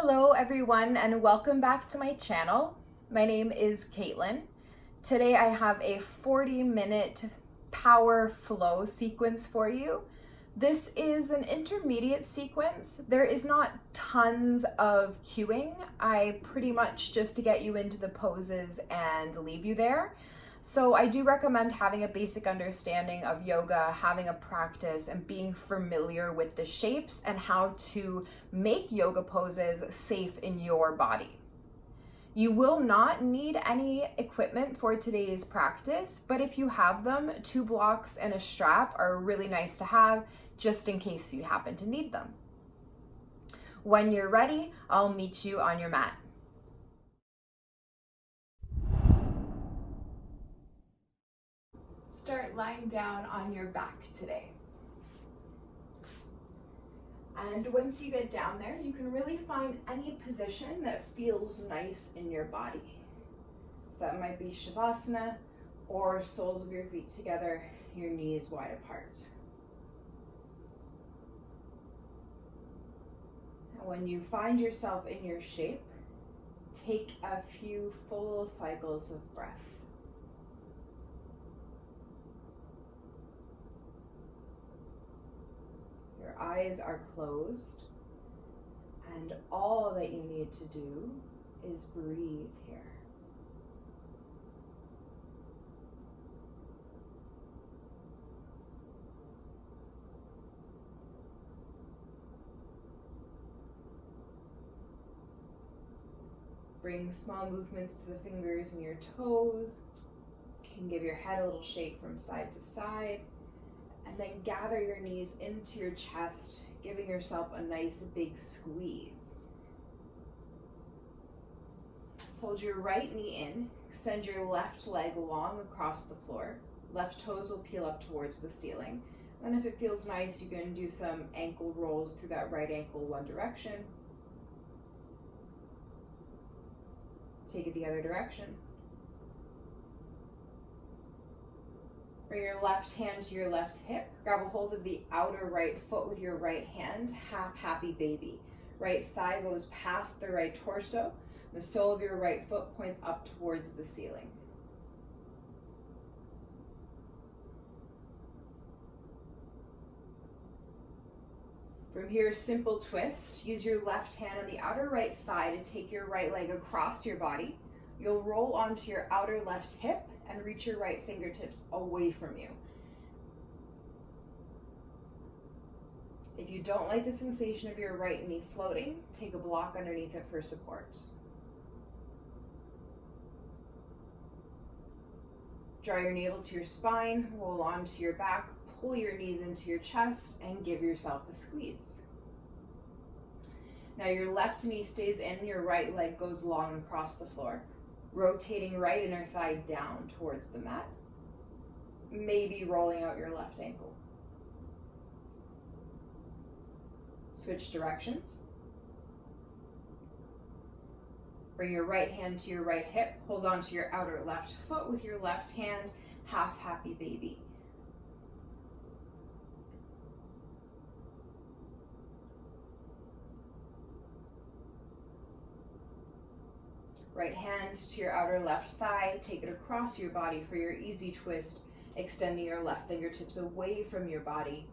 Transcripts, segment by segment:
Hello everyone and welcome back to my channel. My name is Caitlin. Today I have a 40-minute power flow sequence for you. This is an intermediate sequence. There is not tons of cueing. I pretty much just to get you into the poses and leave you there. So I do recommend having a basic understanding of yoga, having a practice, and being familiar with the shapes and how to make yoga poses safe in your body. You will not need any equipment for today's practice, but if you have them, 2 blocks and a strap are really nice to have just in case you happen to need them. When you're ready, I'll meet you on your mat. Start lying down on your back today. And once you get down there, you can really find any position that feels nice in your body. So that might be Shavasana or soles of your feet together, your knees wide apart. And when you find yourself in your shape, take a few full cycles of breath. Your eyes are closed, and all that you need to do is breathe here. Bring small movements to the fingers and your toes. You can give your head a little shake from side to side. And then gather your knees into your chest, giving yourself a nice big squeeze. Hold your right knee in, extend your left leg long across the floor. Left toes will peel up towards the ceiling. Then if it feels nice, you can do some ankle rolls through that right ankle one direction. Take it the other direction. Bring your left hand to your left hip. Grab a hold of the outer right foot with your right hand. Half happy baby. Right thigh goes past the right torso. The sole of your right foot points up towards the ceiling. From here, simple twist. Use your left hand on the outer right thigh to take your right leg across your body. You'll roll onto your outer left hip and reach your right fingertips away from you. If you don't like the sensation of your right knee floating, take a block underneath it for support. Draw your navel to your spine, roll onto your back, pull your knees into your chest, and give yourself a squeeze. Now your left knee stays in, your right leg goes long across the floor. Rotating right inner thigh down towards the mat. Maybe rolling out your left ankle. Switch directions. Bring your right hand to your right hip. Hold on to your outer left foot with your left hand. Half happy baby. Right hand to your outer left thigh, take it across your body for your easy twist, extending your left fingertips away from your body.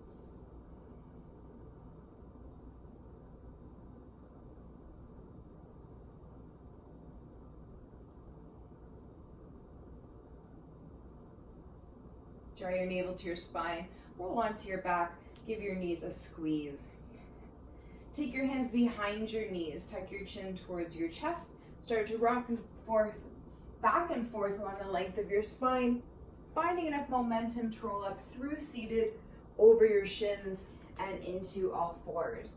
Draw your navel to your spine, roll onto your back, give your knees a squeeze. Take your hands behind your knees, tuck your chin towards your chest. Start to rock and forth, back and forth along the length of your spine, finding enough momentum to roll up through seated, over your shins, and into all fours.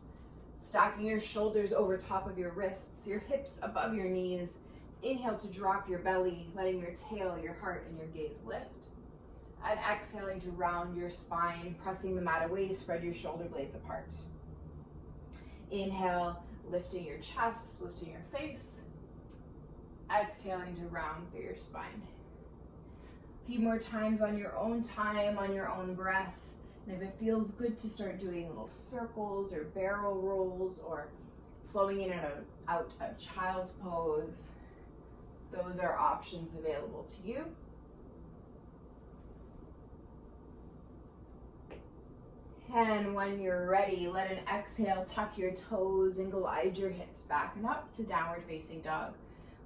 Stacking your shoulders over top of your wrists, your hips above your knees. Inhale to drop your belly, letting your tail, your heart, and your gaze lift. And exhaling to round your spine, pressing the mat away, spread your shoulder blades apart. Inhale, lifting your chest, lifting your face. Exhaling to round through your spine. A few more times on your own time, on your own breath. And if it feels good to start doing little circles or barrel rolls or flowing in and out of child's pose. Those are options available to you. And when you're ready, let an exhale, tuck your toes and glide your hips back and up to downward facing dog,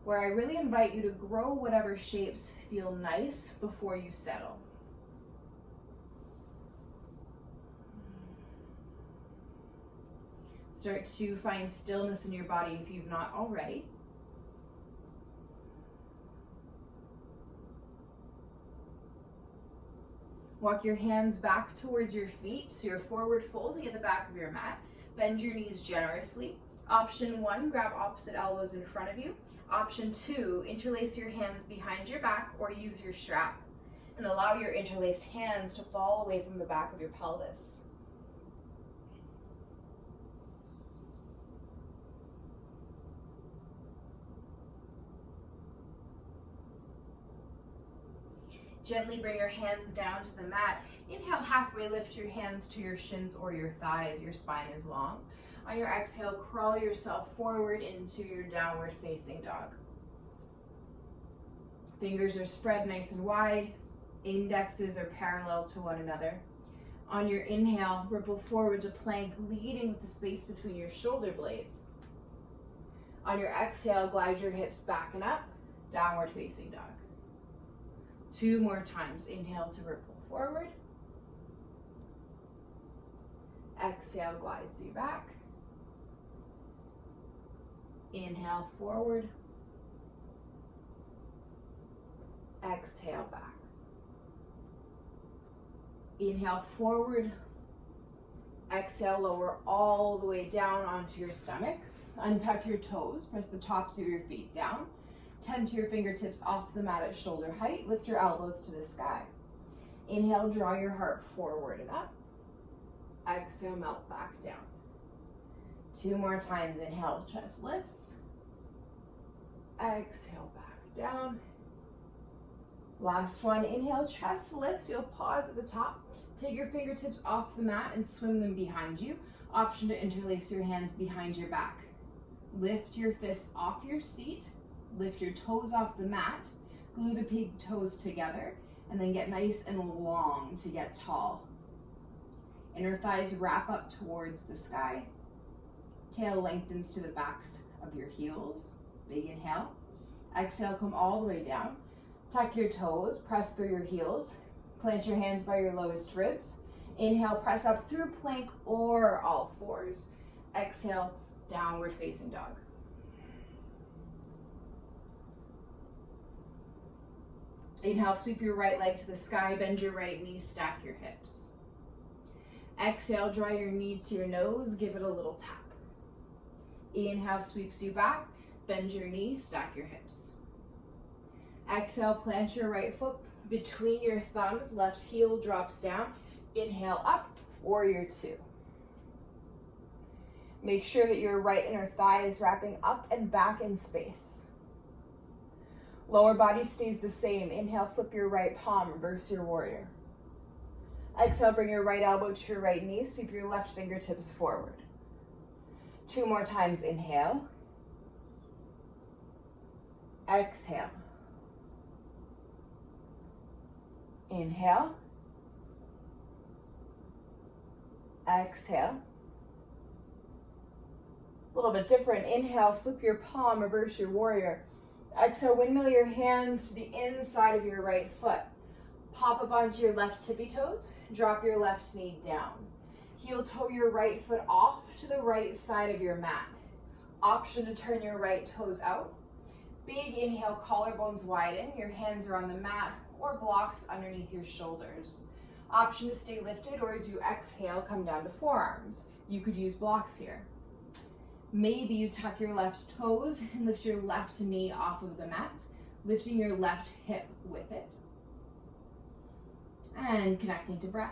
where I really invite you to grow whatever shapes feel nice before you settle. Start to find stillness in your body if you've not already. Walk your hands back towards your feet, so you're forward folding at the back of your mat. Bend your knees generously. Option 1, grab opposite elbows in front of you. Option 2, interlace your hands behind your back or use your strap. And allow your interlaced hands to fall away from the back of your pelvis. Gently bring your hands down to the mat. Inhale, halfway lift your hands to your shins or your thighs. Your spine is long. On your exhale, crawl yourself forward into your downward facing dog. Fingers are spread nice and wide. Indexes are parallel to one another. On your inhale, ripple forward to plank, leading with the space between your shoulder blades. On your exhale, glide your hips back and up, downward facing dog. 2 more times. Inhale to ripple forward. Exhale glides you back. Inhale forward. Exhale back. Inhale forward. Exhale, lower all the way down onto your stomach. Untuck your toes. Press the tops of your feet down. Tend to your fingertips off the mat at shoulder height. Lift your elbows to the sky. Inhale, draw your heart forward and up. Exhale, melt back down. 2 more times. Inhale, chest lifts. Exhale, back down. Last one. Inhale, chest lifts. You'll pause at the top. Take your fingertips off the mat and swim them behind you. Option to interlace your hands behind your back. Lift your fists off your seat. Lift your toes off the mat, glue the big toes together, and then get nice and long to get tall. Inner thighs wrap up towards the sky. Tail lengthens to the backs of your heels. Big inhale. Exhale, come all the way down. Tuck your toes, press through your heels. Plant your hands by your lowest ribs. Inhale, press up through plank or all fours. Exhale, downward facing dog. Inhale, sweep your right leg to the sky, bend your right knee, stack your hips. Exhale, draw your knee to your nose, give it a little tap. Inhale, sweeps you back, bend your knee, stack your hips. Exhale, plant your right foot between your thumbs, left heel drops down. Inhale up, warrior 2. Make sure that your right inner thigh is wrapping up and back in space. Lower body stays the same. Inhale, flip your right palm, reverse your warrior. Exhale, bring your right elbow to your right knee, sweep your left fingertips forward. 2 more times. Inhale. Exhale. Inhale. Exhale. A little bit different. Inhale, flip your palm, reverse your warrior. Exhale, windmill your hands to the inside of your right foot. Pop up onto your left tippy toes. Drop your left knee down. Heel toe your right foot off to the right side of your mat. Option to turn your right toes out. Big inhale, collarbones widen. Your hands are on the mat or blocks underneath your shoulders. Option to stay lifted, or as you exhale, come down to forearms. You could use blocks here. Maybe you tuck your left toes and lift your left knee off of the mat, lifting your left hip with it. And connecting to breath.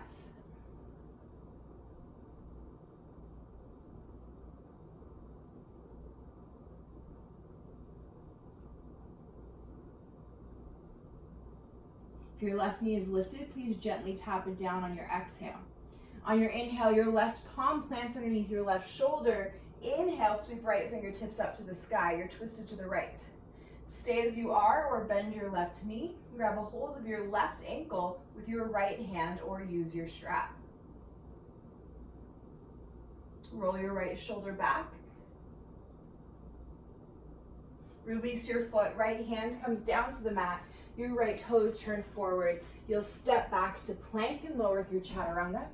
If your left knee is lifted, please gently tap it down on your exhale. On your inhale, your left palm plants underneath your left shoulder. Inhale, sweep right fingertips up to the sky. You're twisted to the right. Stay as you are or bend your left knee. Grab a hold of your left ankle with your right hand or use your strap. Roll your right shoulder back. Release your foot. Right hand comes down to the mat. Your right toes turn forward. You'll step back to plank and lower through chaturanga.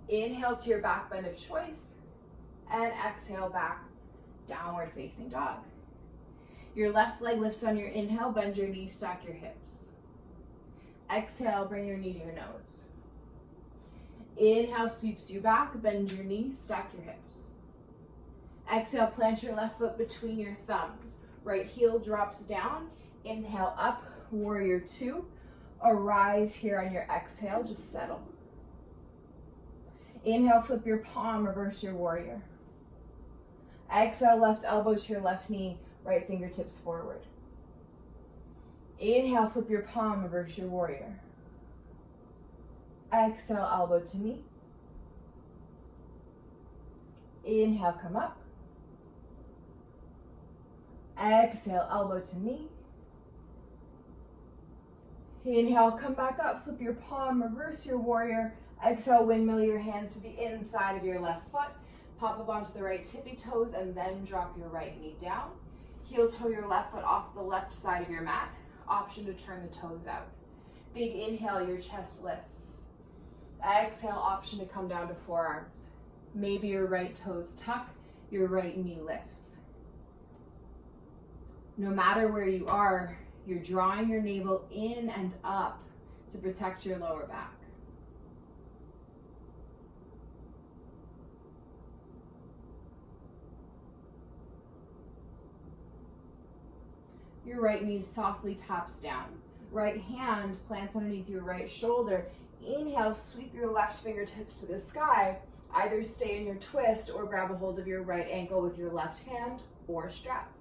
Inhale to your back bend of choice. And exhale back, downward facing dog. Your left leg lifts on your inhale, bend your knees, stack your hips. Exhale, bring your knee to your nose. Inhale, sweeps you back, bend your knees, stack your hips. Exhale, plant your left foot between your thumbs. Right heel drops down. Inhale up, warrior two. Arrive here on your exhale, just settle. Inhale, flip your palm, reverse your warrior. Exhale, left elbow to your left knee, right fingertips forward. Inhale, flip your palm, reverse your warrior. Exhale, elbow to knee. Inhale, come up. Exhale, elbow to knee. Inhale, come back up, flip your palm, reverse your warrior. Exhale, windmill your hands to the inside of your left foot. Pop up onto the right tippy toes and then drop your right knee down. Heel toe your left foot off the left side of your mat. Option to turn the toes out. Big inhale, your chest lifts. Exhale, option to come down to forearms. Maybe your right toes tuck, your right knee lifts. No matter where you are, you're drawing your navel in and up to protect your lower back. Your right knee softly taps down. Right hand plants underneath your right shoulder. Inhale, sweep your left fingertips to the sky. Either stay in your twist or grab a hold of your right ankle with your left hand or strap.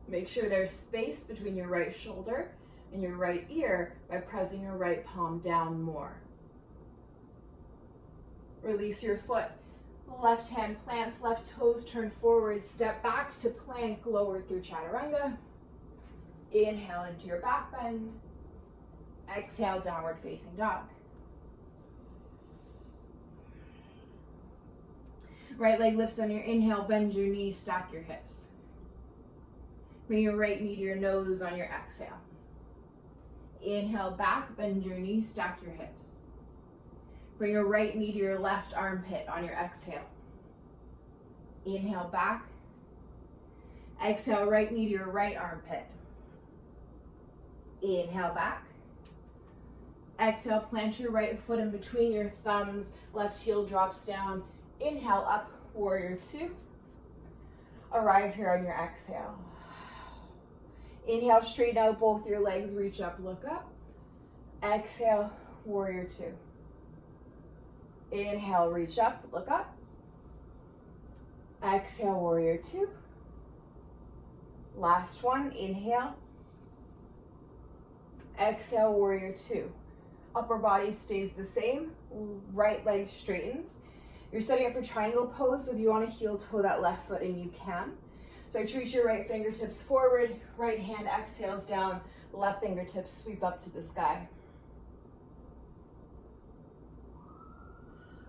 Make sure there's space between your right shoulder and your right ear by pressing your right palm down more. Release your foot. Left hand plants, left toes turn forward, step back to plank, lower through chaturanga. Inhale into your back bend. Exhale, downward facing dog. Right leg lifts on your inhale, bend your knees, stack your hips. Bring your right knee to your nose on your exhale. Inhale back, bend your knees, stack your hips. Bring your right knee to your left armpit on your exhale. Inhale back. Exhale, right knee to your right armpit. Inhale back. Exhale, plant your right foot in between your thumbs. Left heel drops down. Inhale up, warrior two. Arrive here on your exhale. Inhale, straighten out both your legs, reach up, look up. Exhale, warrior two. Inhale, reach up, look up. Exhale, warrior two. Last one, inhale. Exhale, warrior two. Upper body stays the same, right leg straightens. You're setting up for triangle pose, so if you want to heel toe that left foot in, you can. So reach your right fingertips forward, right hand exhales down, left fingertips sweep up to the sky.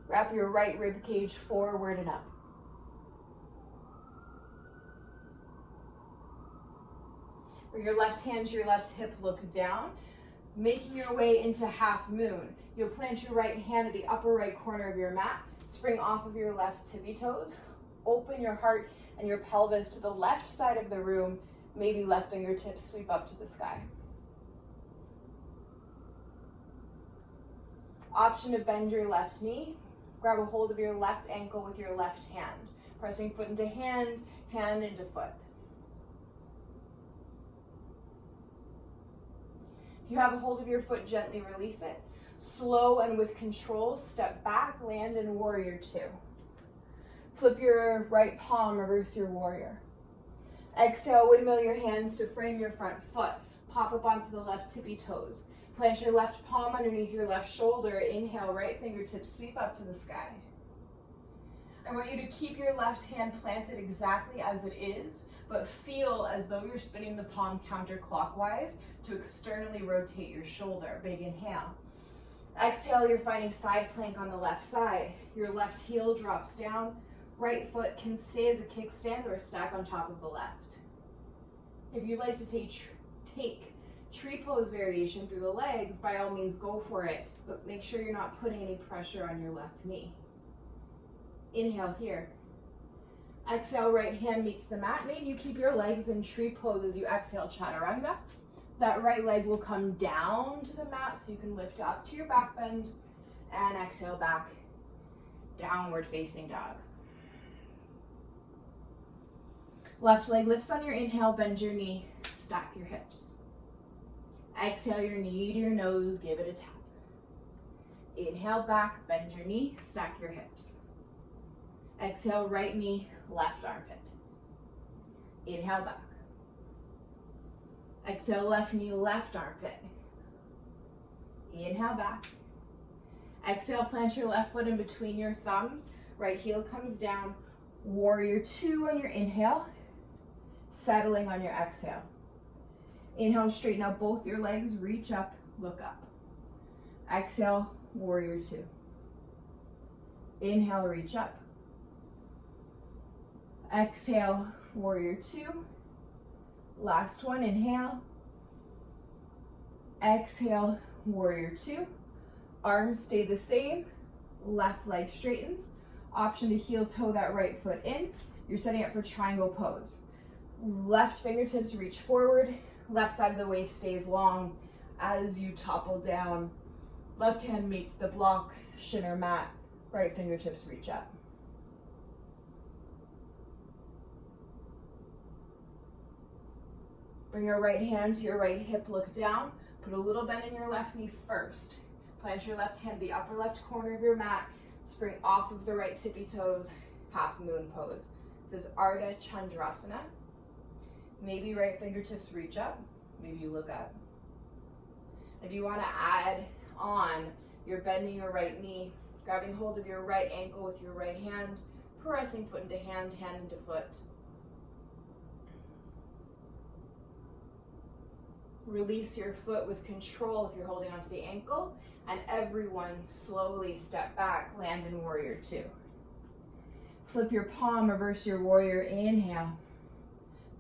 Wrap your right rib cage forward and up. Bring your left hand to your left hip, look down. Making your way into half moon. You'll plant your right hand at the upper right corner of your mat. Spring off of your left tippy toes. Open your heart and your pelvis to the left side of the room. Maybe left fingertips sweep up to the sky. Option to bend your left knee. Grab a hold of your left ankle with your left hand. Pressing foot into hand, hand into foot. If you have a hold of your foot, gently release it. Slow and with control, step back, land in warrior two. Flip your right palm, reverse your warrior. Exhale, windmill your hands to frame your front foot. Pop up onto the left tippy toes. Plant your left palm underneath your left shoulder. Inhale, right fingertips sweep up to the sky. I want you to keep your left hand planted exactly as it is, but feel as though you're spinning the palm counterclockwise to externally rotate your shoulder. Big inhale. Exhale, you're finding side plank on the left side. Your left heel drops down. Right foot can stay as a kickstand or stack on top of the left. If you'd like to take tree pose variation through the legs, by all means go for it, but make sure you're not putting any pressure on your left knee. Inhale here. Exhale, right hand meets the mat. Maybe you keep your legs in tree pose as you exhale, chaturanga. That right leg will come down to the mat so you can lift up to your back bend and exhale back, downward facing dog. Left leg lifts on your inhale, bend your knee, stack your hips. Exhale your knee to your nose, give it a tap. Inhale back, bend your knee, stack your hips. Exhale, right knee, left armpit. Inhale back. Exhale, left knee, left armpit. Inhale back. Exhale, plant your left foot in between your thumbs. Right heel comes down. Warrior two on your inhale. Settling on your exhale. Inhale, straighten out both your legs, reach up, look up. Exhale, warrior two. Inhale, reach up. Exhale, warrior two. Last one, inhale. Exhale, warrior two. Arms stay the same. Left leg straightens. Option to heel toe that right foot in. You're setting up for triangle pose. Left fingertips reach forward. Left side of the waist stays long as you topple down. Left hand meets the block, shin or mat. Right fingertips reach up. Bring your right hand to your right hip, look down. Put a little bend in your left knee first. Plant your left hand the upper left corner of your mat. Spring off of the right tippy toes, half moon pose. This is Ardha Chandrasana. Maybe right fingertips reach up, maybe you look up. If you want to add on, you're bending your right knee, grabbing hold of your right ankle with your right hand, pressing foot into hand, hand into foot. Release your foot with control if you're holding onto the ankle, and everyone slowly step back, land in warrior two. Flip your palm, reverse your warrior, inhale.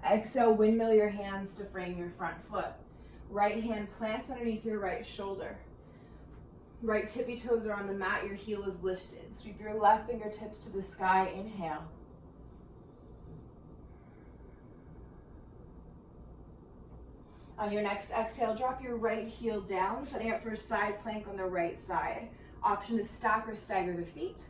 Exhale, windmill your hands to frame your front foot. Right hand plants underneath your right shoulder. Right tippy toes are on the mat, your heel is lifted. Sweep your left fingertips to the sky, inhale. On your next exhale, drop your right heel down, setting up for a side plank on the right side. Option to stack or stagger the feet.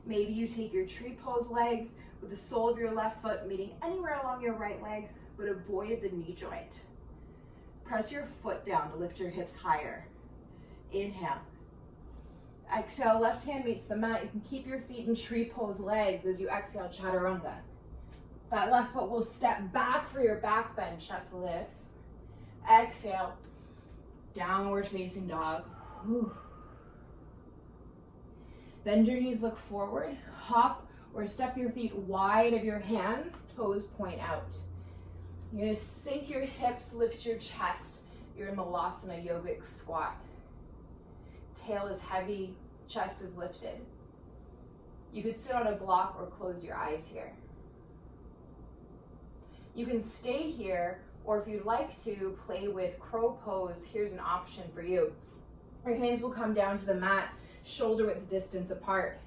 Maybe you take your tree pose legs with the sole of your left foot meeting anywhere along your right leg, but avoid the knee joint. Press your foot down to lift your hips higher. Inhale. Exhale, left hand meets the mat. You can keep your feet in tree pose legs as you exhale, chaturanga. That left foot will step back for your back bend, chest lifts. Exhale, downward facing dog. Whew. Bend your knees, look forward, hop or step your feet wide of your hands, toes point out. You're gonna sink your hips, lift your chest. You're in Malasana, yogic squat. Tail is heavy, chest is lifted. You could sit on a block or close your eyes here. You can stay here, or if you'd like to play with crow pose, here's an option for you. Your hands will come down to the mat, shoulder width distance apart.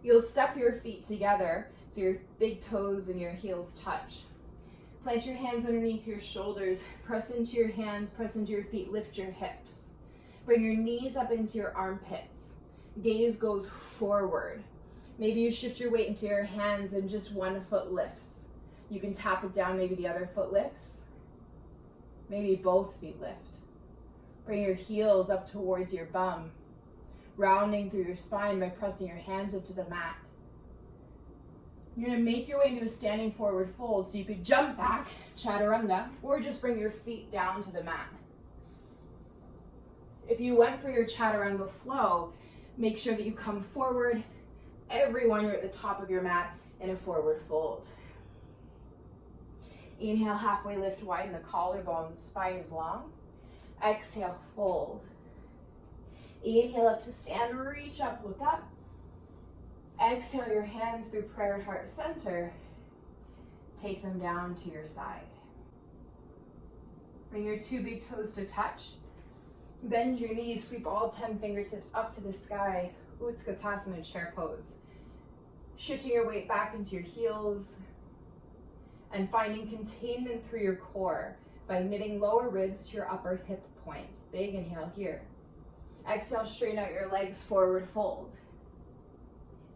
You'll step your feet together so your big toes and your heels touch. Plant your hands underneath your shoulders, press into your hands, press into your feet, lift your hips. Bring your knees up into your armpits. Gaze goes forward. Maybe you shift your weight into your hands and just one foot lifts. You can tap it down, maybe the other foot lifts. Maybe both feet lift. Bring your heels up towards your bum, rounding through your spine by pressing your hands into the mat. You're gonna make your way into a standing forward fold, so you could jump back, chaturanga, or just bring your feet down to the mat. If you went for your chaturanga flow, make sure that you come forward, everyone, you're at the top of your mat in a forward fold. Inhale, halfway lift, widen the collarbones, spine is long. Exhale, fold. Inhale up to stand, reach up, look up. Exhale your hands through prayer at heart center. Take them down to your side. Bring your 2 big toes to touch. Bend your knees, sweep all 10 fingertips up to the sky. Utkatasana, chair pose. Shifting your weight back into your heels and finding containment through your core by knitting lower ribs to your upper hip points. Big inhale here. Exhale, straighten out your legs, forward fold.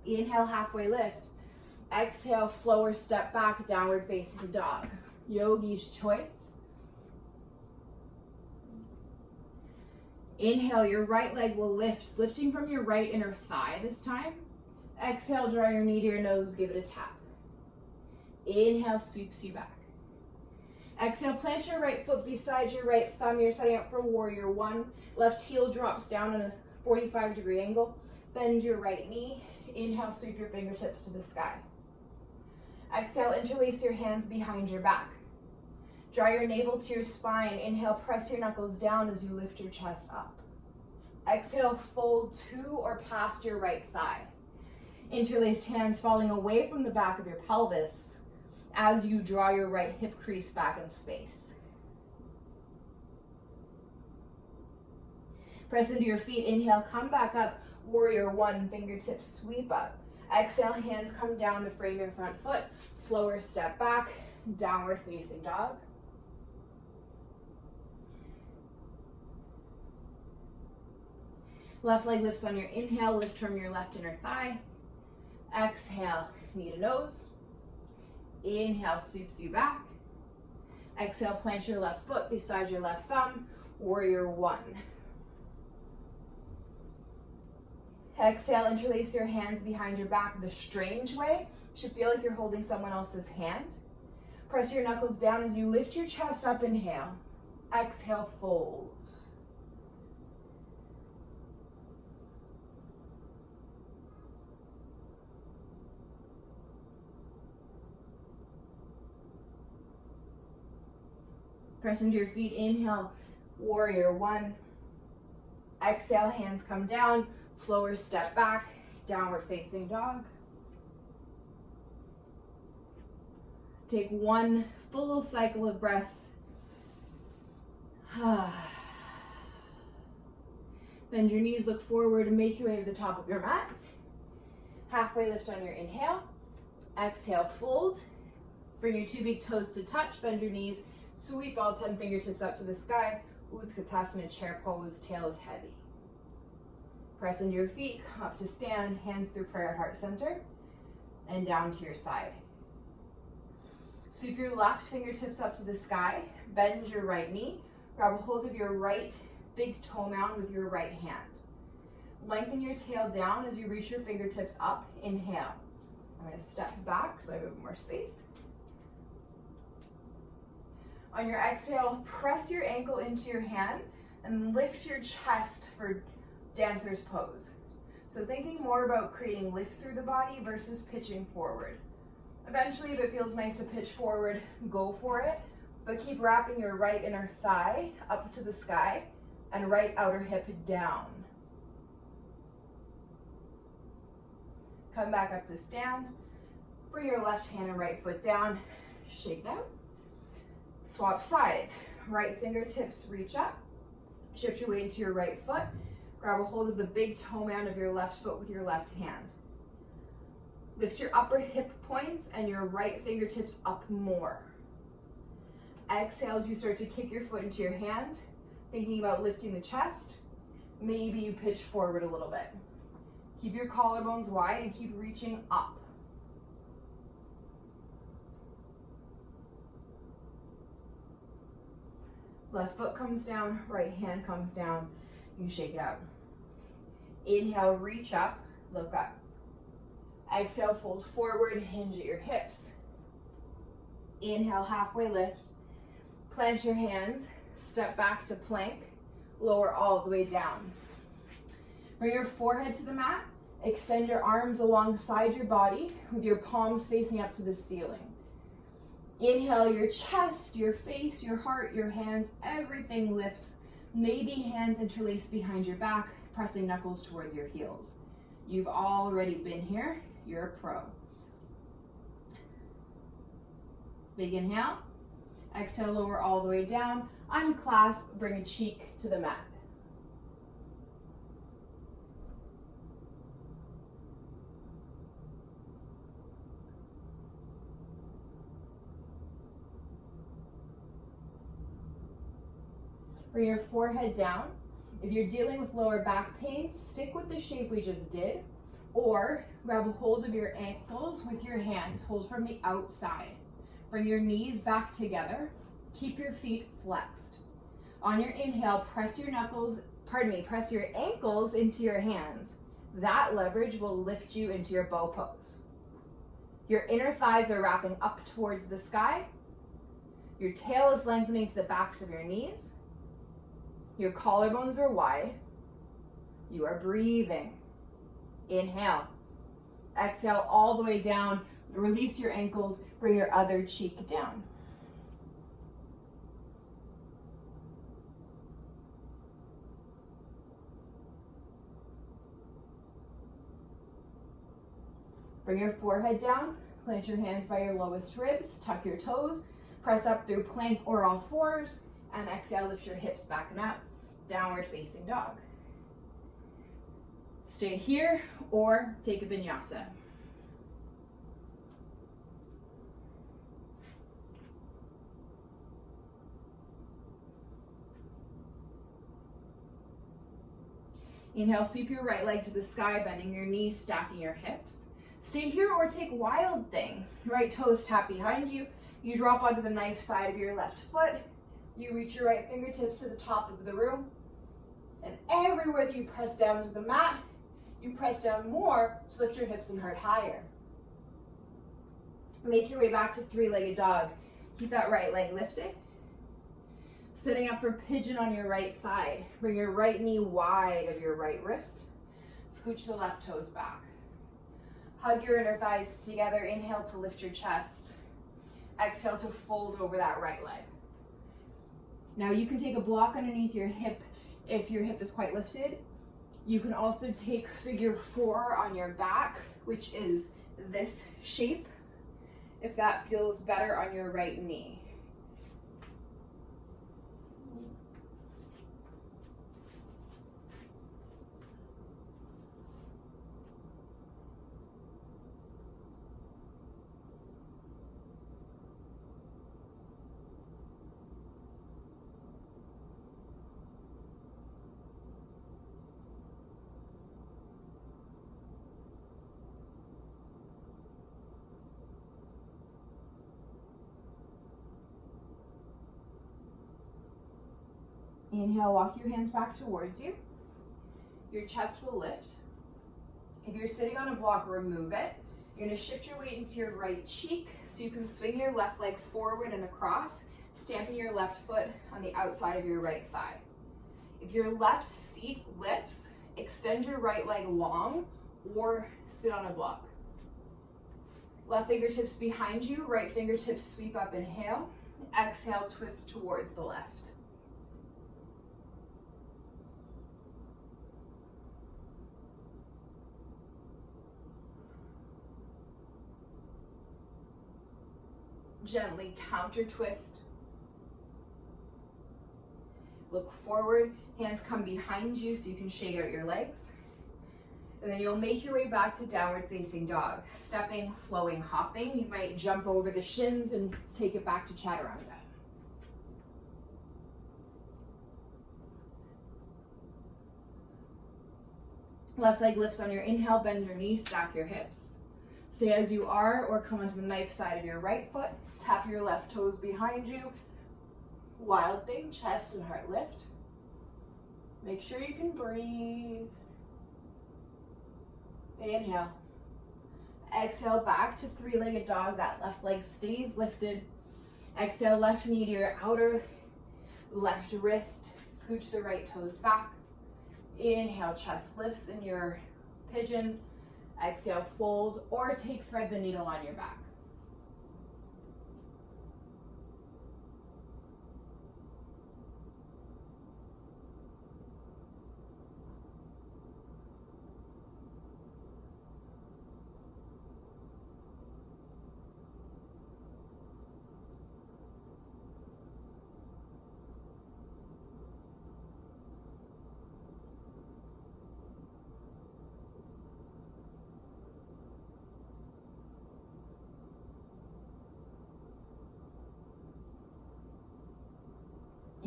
Inhale, halfway lift. Exhale, flow or step back, downward facing dog. Yogi's choice. Inhale, your right leg will lift, lifting from your right inner thigh this time. Exhale, draw your knee to your nose, give it a tap. Inhale, sweeps you back. Exhale, plant your right foot beside your right thumb. You're setting up for warrior one. Left heel drops down on a 45-degree angle. Bend your right knee. Inhale, sweep your fingertips to the sky. Exhale, interlace your hands behind your back. Draw your navel to your spine. Inhale, press your knuckles down as you lift your chest up. Exhale, fold to or past your right thigh. Interlaced hands falling away from the back of your pelvis as you draw your right hip crease back in space. Press into your feet. Inhale, come back up. Warrior one, fingertips sweep up. Exhale, hands come down to frame your front foot. Flow or step back, downward facing dog. Left leg lifts on your inhale, lift from your left inner thigh. Exhale, knee to nose. Inhale, sweeps you back. Exhale, plant your left foot beside your left thumb. Warrior one. Exhale, interlace your hands behind your back the strange way. You should feel like you're holding someone else's hand. Press your knuckles down as you lift your chest up, inhale. Exhale, fold. Press into your feet, inhale, warrior one. Exhale, hands come down, flow or step back, downward facing dog. Take one full cycle of breath. Bend your knees, look forward, and make your way to the top of your mat. Halfway lift on your inhale. Exhale, fold. Bring your 2 big toes to touch, bend your knees, sweep all 10 fingertips up to the sky. Utkatasana, chair pose, tail is heavy. Press into your feet, up to stand, hands through prayer at heart center, and down to your side. Sweep your left fingertips up to the sky, bend your right knee, grab a hold of your right big toe mound with your right hand. Lengthen your tail down as you reach your fingertips up, inhale. I'm going to step back so I have a bit more space. On your exhale, press your ankle into your hand and lift your chest for dancer's pose. So thinking more about creating lift through the body versus pitching forward. Eventually, if it feels nice to pitch forward, go for it, but keep wrapping your right inner thigh up to the sky and right outer hip down. Come back up to stand. Bring your left hand and right foot down. Shake it out. Swap sides. Right fingertips reach up. Shift your weight into your right foot. Grab a hold of the big toe mound of your left foot with your left hand. Lift your upper hip points and your right fingertips up more. Exhale as you start to kick your foot into your hand, thinking about lifting the chest. Maybe you pitch forward a little bit. Keep your collarbones wide and keep reaching up. Left foot comes down, right hand comes down. You shake it out. Inhale, reach up, look up. Exhale, fold forward, hinge at your hips. Inhale, halfway lift. Plant your hands, step back to plank, lower all the way down. Bring your forehead to the mat Extend your arms alongside your body with your palms facing up to the ceiling. Inhale, your chest, your face, your heart, your hands, everything lifts. Maybe hands interlaced behind your back, pressing knuckles towards your heels. You've already been here. You're a pro. Big inhale. Exhale, lower all the way down. Unclasp, bring a cheek to the mat. Bring your forehead down. If you're dealing with lower back pain, stick with the shape we just did, or grab a hold of your ankles with your hands. Hold from the outside. Bring your knees back together. Keep your feet flexed. On your inhale, press your ankles into your hands. That leverage will lift you into your bow pose. Your inner thighs are wrapping up towards the sky. Your tail is lengthening to the backs of your knees. Your collarbones are wide. You are breathing. Inhale. Exhale all the way down. Release your ankles. Bring your other cheek down. Bring your forehead down. Plant your hands by your lowest ribs. Tuck your toes. Press up through plank or all fours. And exhale, lift your hips back and up. Downward facing dog. Stay here or take a vinyasa. Inhale, sweep your right leg to the sky, bending your knees, stacking your hips. Stay here or take wild thing. Right toes tap behind you. You drop onto the knife side of your left foot. You reach your right fingertips to the top of the room. And everywhere that you press down to the mat, you press down more to lift your hips and heart higher. Make your way back to three-legged dog. Keep that right leg lifted. Sitting up for pigeon on your right side. Bring your right knee wide of your right wrist. Scooch the left toes back. Hug your inner thighs together. Inhale to lift your chest. Exhale to fold over that right leg. Now you can take a block underneath your hip if your hip is quite lifted. You can also take figure 4 on your back, which is this shape, if that feels better on your right knee. Inhale, walk your hands back towards you. Your chest will lift. If you're sitting on a block, remove it. You're gonna shift your weight into your right cheek so you can swing your left leg forward and across, stamping your left foot on the outside of your right thigh. If your left seat lifts, extend your right leg long or sit on a block. Left fingertips behind you, right fingertips sweep up, inhale. Exhale, twist towards the left. Gently counter twist. Look forward, hands come behind you so you can shake out your legs. And then you'll make your way back to downward facing dog. Stepping, flowing, hopping. You might jump over the shins and take it back to chaturanga. Left leg lifts on your inhale, bend your knees, stack your hips. Stay as you are or come onto the knife side of your right foot. Tap your left toes behind you. Wild thing, chest and heart lift. Make sure you can breathe. Inhale. Exhale back to three-legged dog. That left leg stays lifted. Exhale, left knee to your outer left wrist. Scooch the right toes back. Inhale, chest lifts in your pigeon. Exhale, fold, or take thread the needle on your back.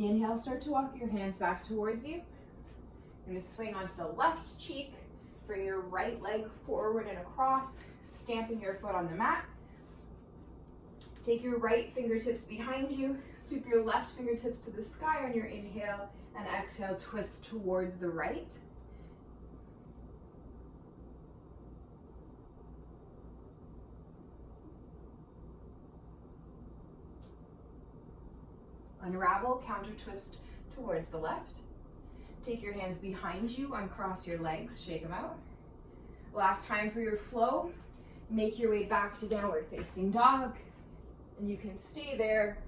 Inhale, start to walk your hands back towards you. You're going to swing onto the left cheek, bring your right leg forward and across, stamping your foot on the mat. Take your right fingertips behind you, sweep your left fingertips to the sky on your inhale, and exhale, twist towards the right. Unravel, counter twist towards the left. Take your hands behind you, uncross your legs, shake them out. Last time for your flow, make your way back to downward facing dog, and you can stay there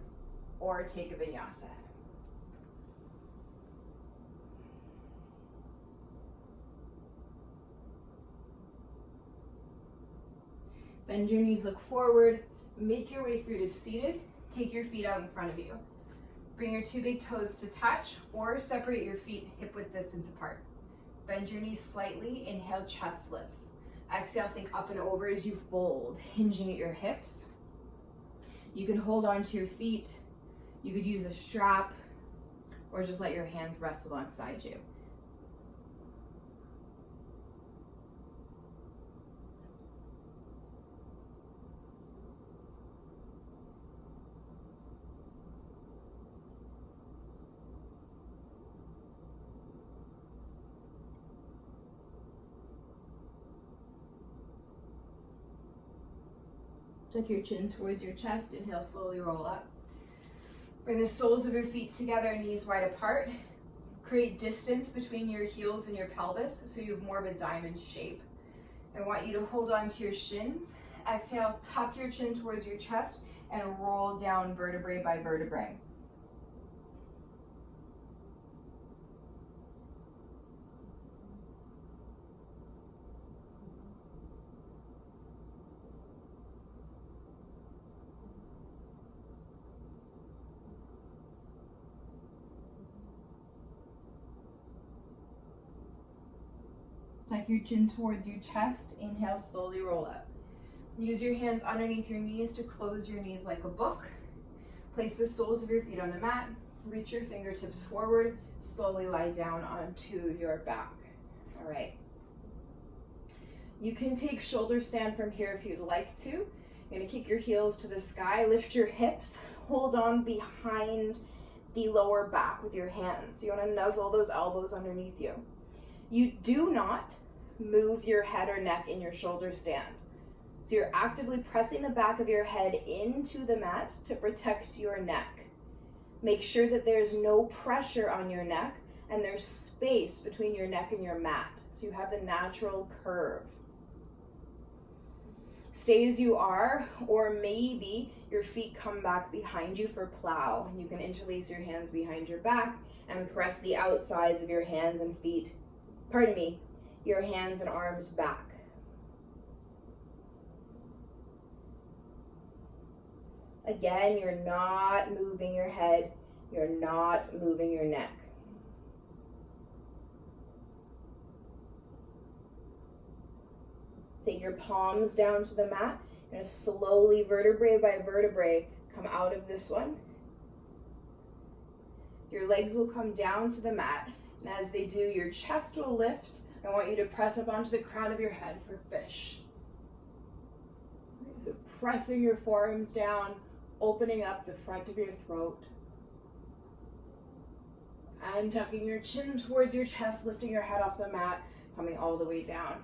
or take a vinyasa. Bend your knees, look forward, make your way through to seated. Take your feet out in front of you. Bring your two big toes to touch or separate your feet hip width distance apart. Bend your knees slightly, inhale, chest lifts. Exhale, think up and over as you fold, hinging at your hips. You can hold on to your feet. You could use a strap or just let your hands rest alongside you. Tuck your chin towards your chest. Inhale, slowly roll up. Bring the soles of your feet together, knees wide apart. Create distance between your heels and your pelvis so you have more of a diamond shape. I want you to hold on to your shins. Exhale, tuck your chin towards your chest and roll down vertebrae by vertebrae. Tuck your chin towards your chest. Inhale, slowly roll up. Use your hands underneath your knees to close your knees like a book. Place the soles of your feet on the mat. Reach your fingertips forward. Slowly lie down onto your back. All right. You can take shoulder stand from here if you'd like to. You're gonna kick your heels to the sky. Lift your hips. Hold on behind the lower back with your hands. You wanna nuzzle those elbows underneath you. You do not move your head or neck in your shoulder stand. So you're actively pressing the back of your head into the mat to protect your neck. Make sure that there's no pressure on your neck and there's space between your neck and your mat, so you have the natural curve. Stay as you are, or maybe your feet come back behind you for plow, and you can interlace your hands behind your back and press the outsides of your hands and feet, your hands and arms back. Again, you're not moving your head, you're not moving your neck. Take your palms down to the mat. You're going to slowly, vertebrae by vertebrae, come out of this one. Your legs will come down to the mat, and as they do, your chest will lift. I want you to press up onto the crown of your head for fish. So pressing your forearms down, opening up the front of your throat. And tucking your chin towards your chest, lifting your head off the mat, coming all the way down.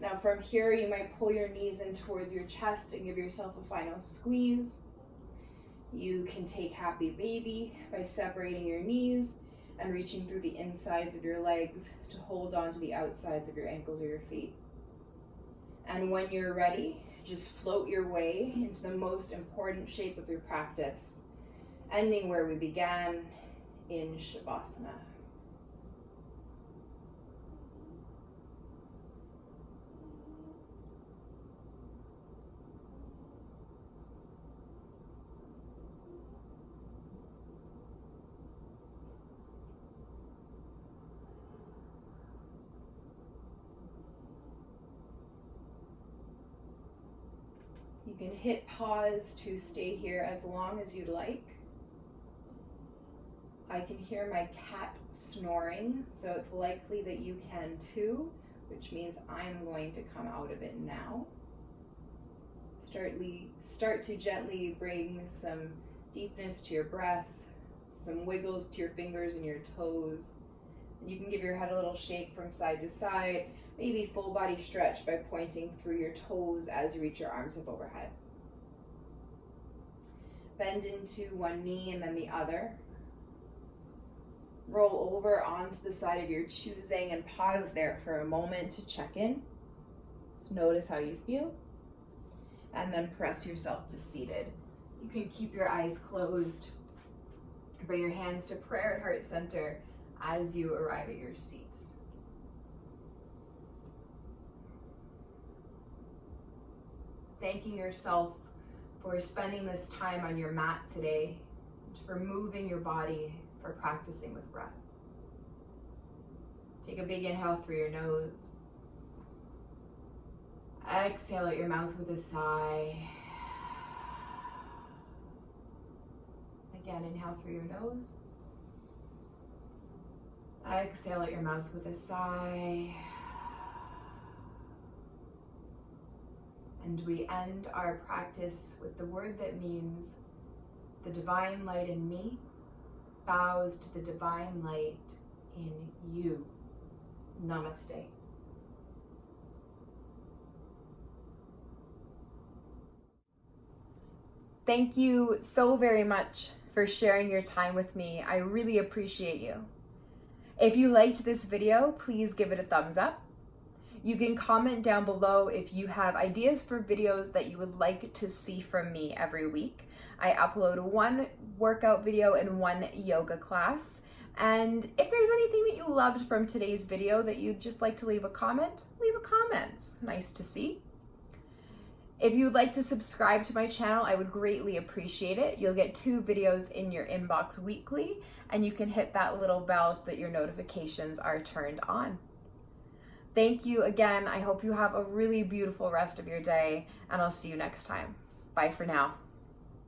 Now from here, you might pull your knees in towards your chest and give yourself a final squeeze. You can take happy baby by separating your knees and reaching through the insides of your legs to hold on to the outsides of your ankles or your feet. And when you're ready, just float your way into the most important shape of your practice, ending where we began in Shavasana. You can hit pause to stay here as long as you'd like. I can hear my cat snoring, so it's likely that you can too, which means I'm going to come out of it now. Start to gently bring some deepness to your breath, some wiggles to your fingers and your toes. And you can give your head a little shake from side to side, maybe full body stretch by pointing through your toes as you reach your arms up overhead. Bend into one knee and then the other. Roll over onto the side of your choosing and pause there for a moment to check in. Just notice how you feel. And then press yourself to seated. You can keep your eyes closed. Bring your hands to prayer at heart center as you arrive at your seats. Thanking yourself for spending this time on your mat today, for moving your body, for practicing with breath. Take a big inhale through your nose. Exhale out your mouth with a sigh. Again, inhale through your nose. Exhale out your mouth with a sigh. And we end our practice with the word that means the divine light in me bows to the divine light in you. Namaste. Thank you so very much for sharing your time with me. I really appreciate you. If you liked this video, please give it a thumbs up. You can comment down below if you have ideas for videos that you would like to see from me every week. I upload one workout video and one yoga class. And if there's anything that you loved from today's video that you'd just like to leave a comment, leave a comment. It's nice to see. If you would like to subscribe to my channel, I would greatly appreciate it. You'll get 2 videos in your inbox weekly, and you can hit that little bell so that your notifications are turned on. Thank you again. I hope you have a really beautiful rest of your day, and I'll see you next time. Bye for now.